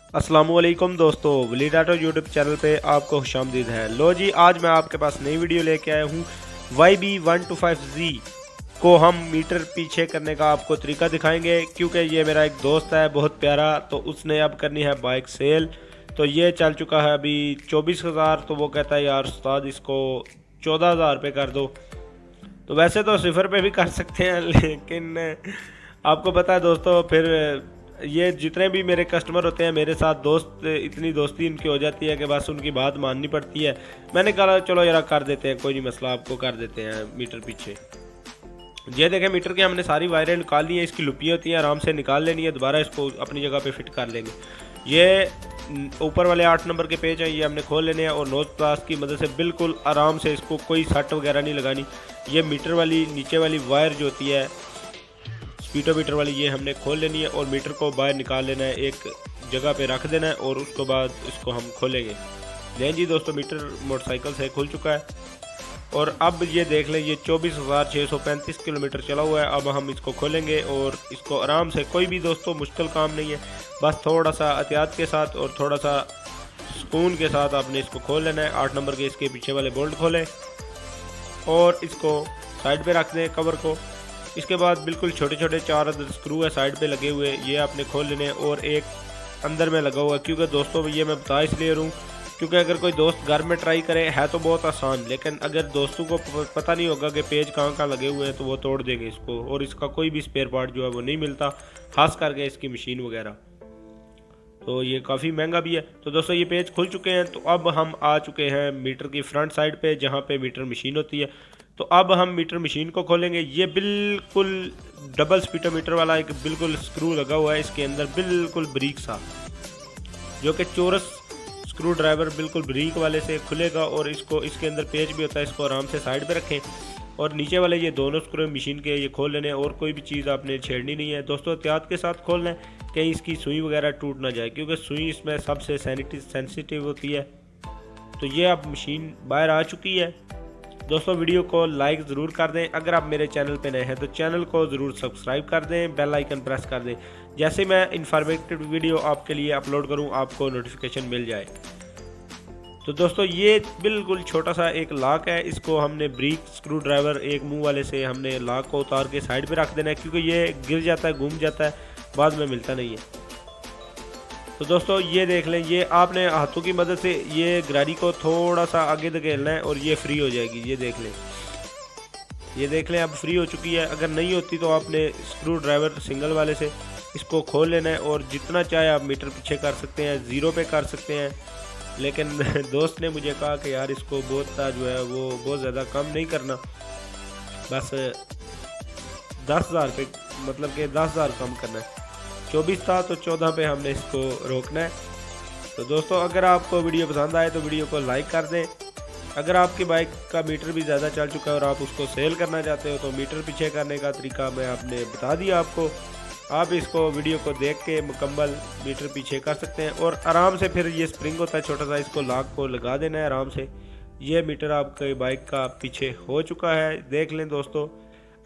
अस्सलामुअलैकुम दोस्तों, वलीडाटो YouTube channel पे आपको खुशामदीद है। लो जी, आज मैं आपके पास नई वीडियो लेके आया हूँ। YB125z को हम मीटर पीछे करने का आपको तरीका दिखाएंगे, क्योंकि ये मेरा एक दोस्त है बहुत प्यारा, तो उसने अब करनी है बाइक सेल। तो ये चल चुका है अभी 24,000, तो वो कहता है यार उस्ताद इसको 14,000 रुपये कर दो। तो वैसे तो सिफर पे भी कर सकते हैं, लेकिन आपको पता है दोस्तों, फिर ये जितने भी मेरे कस्टमर होते हैं मेरे साथ, दोस्त इतनी दोस्ती इनकी हो जाती है कि बस उनकी बात माननी पड़ती है। मैंने कहा चलो यार कर देते हैं, कोई नहीं मसला, आपको कर देते हैं मीटर पीछे। ये देखें, मीटर की हमने सारी वायरें निकाल ली हैं, इसकी लुपियाँ होती हैं, आराम से निकाल लेनी है, दोबारा इसको अपनी जगह पे फिट कर लेंगे। ये ऊपर वाले 8 नंबर के पेज हैं, ये हमने खोल लेने हैं और नोज प्लास की मदद से बिल्कुल आराम से, इसको कोई सट वगैरह नहीं लगानी। ये मीटर वाली नीचे वाली वायर जो होती है स्पीडोमीटर वाली, ये हमने खोल लेनी है और मीटर को बाहर निकाल लेना है, एक जगह पे रख देना है और उसके बाद इसको हम खोलेंगे। लें जी दोस्तों, मीटर मोटरसाइकिल से खुल चुका है और अब ये देख लें, ये 24,635 किलोमीटर चला हुआ है। अब हम इसको खोलेंगे और इसको आराम से, कोई भी दोस्तों मुश्किल काम नहीं है, बस थोड़ा सा एहतियात के साथ और थोड़ा सा सुकून के साथ आपने इसको खोल लेना है। 8 नंबर के इसके पीछे वाले बोल्ट खोलें और इसको साइड पे रख दें कवर को। इसके बाद बिल्कुल छोटे छोटे 4 स्क्रू है साइड पे लगे हुए, ये आपने खोल लेने और एक अंदर में लगा हुआ है। क्योंकि दोस्तों ये मैं बता इसलिए रहा हूँ क्योंकि अगर कोई दोस्त घर में ट्राई करे है तो बहुत आसान, लेकिन अगर दोस्तों को पता नहीं होगा कि पेज कहाँ कहाँ लगे हुए हैं तो वो तोड़ देंगे इसको, और इसका कोई भी स्पेयर पार्ट जो है वो नहीं मिलता, खास करके इसकी मशीन वगैरह, तो ये काफ़ी महंगा भी है। तो दोस्तों ये पेज खुल चुके हैं, तो अब हम आ चुके हैं मीटर की फ्रंट साइड पे जहाँ पे मीटर मशीन होती है। तो अब हम मीटर मशीन को खोलेंगे। ये बिल्कुल डबल स्पीडोमीटर वाला एक बिल्कुल स्क्रू लगा हुआ है इसके अंदर, बिल्कुल ब्रीक सा, जो कि चोरस स्क्रू ड्राइवर बिल्कुल ब्रीक वाले से खुलेगा। और इसको, इसके अंदर पेज भी होता है, इसको आराम से साइड पे रखें और नीचे वाले ये दोनों स्क्रू मशीन के ये खोल लेने, और कोई भी चीज़ आपने छेड़नी नहीं है दोस्तों, एहतियात के साथ खोलना है कहीं इसकी सुई वगैरह टूट ना जाए, क्योंकि सुई इसमें सबसे सेंसिटिव होती है। तो ये अब मशीन बाहर आ चुकी है दोस्तों। वीडियो को लाइक ज़रूर कर दें, अगर आप मेरे चैनल पे नए हैं तो चैनल को ज़रूर सब्सक्राइब कर दें, बेल आइकन प्रेस कर दें, जैसे मैं इन्फॉर्मेटिव वीडियो आपके लिए अपलोड करूं आपको नोटिफिकेशन मिल जाए। तो दोस्तों ये बिल्कुल छोटा सा एक लॉक है, इसको हमने ब्रीक स्क्रू ड्राइवर एक मुंह वाले से हमने लॉक को उतार के साइड पे रख देना है, क्योंकि ये गिर जाता है, घूम जाता है, बाद में मिलता नहीं है। तो दोस्तों ये देख लें, ये आपने हाथों की मदद से ये गरारी को थोड़ा सा आगे धकेलना है और ये फ्री हो जाएगी। ये देख लें, ये देख लें अब फ्री हो चुकी है। अगर नहीं होती तो आपने स्क्रू ड्राइवर सिंगल वाले से इसको खोल लेना है और जितना चाहे आप मीटर पीछे कर सकते हैं, ज़ीरो पे कर सकते हैं। लेकिन दोस्त ने मुझे कहा कि यार इसको बहुत जो है वो बहुत ज़्यादा कम नहीं करना, बस 10,000 पे, मतलब कि 10,000 कम करना है। 24 था तो 14 पे हमने इसको रोकना है। तो दोस्तों अगर आपको वीडियो पसंद आए तो वीडियो को लाइक कर दें। अगर आपकी बाइक का मीटर भी ज़्यादा चल चुका है और आप उसको सेल करना चाहते हो तो मीटर पीछे करने का तरीका मैं आपने बता दिया आपको। आप इसको वीडियो को देख के मुकम्मल मीटर पीछे कर सकते हैं और आराम से, फिर ये स्प्रिंग होता है छोटा सा, इसको लॉक को लगा देना है आराम से। ये मीटर आपके बाइक का पीछे हो चुका है, देख लें दोस्तों।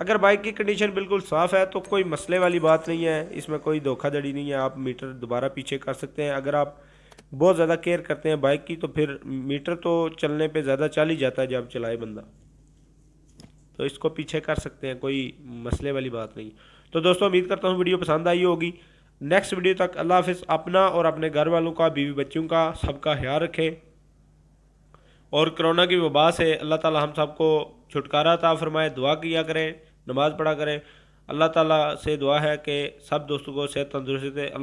अगर बाइक की कंडीशन बिल्कुल साफ़ है तो कोई मसले वाली बात नहीं है, इसमें कोई धोखाधड़ी नहीं है, आप मीटर दोबारा पीछे कर सकते हैं। अगर आप बहुत ज़्यादा केयर करते हैं बाइक की तो फिर मीटर तो चलने पे ज़्यादा चल ही जाता है जब चलाए बंदा, तो इसको पीछे कर सकते हैं, कोई मसले वाली बात नहीं। तो दोस्तों उम्मीद करता हूँ वीडियो पसंद आई होगी। नेक्स्ट वीडियो तक अल्लाह हाफिज़। अपना और अपने घर वालों का, बीवी बच्चों का, सबका ख्याल रखें और कोरोना की वबा से अल्लाह ताला हम सबको छुटकारा अता फरमाए। दुआ किया करें, नमाज़ पढ़ा करें। अल्लाह ताला से दुआ है कि सब दोस्तों को सेहत तंदुरुस्ती दे। अल्लाह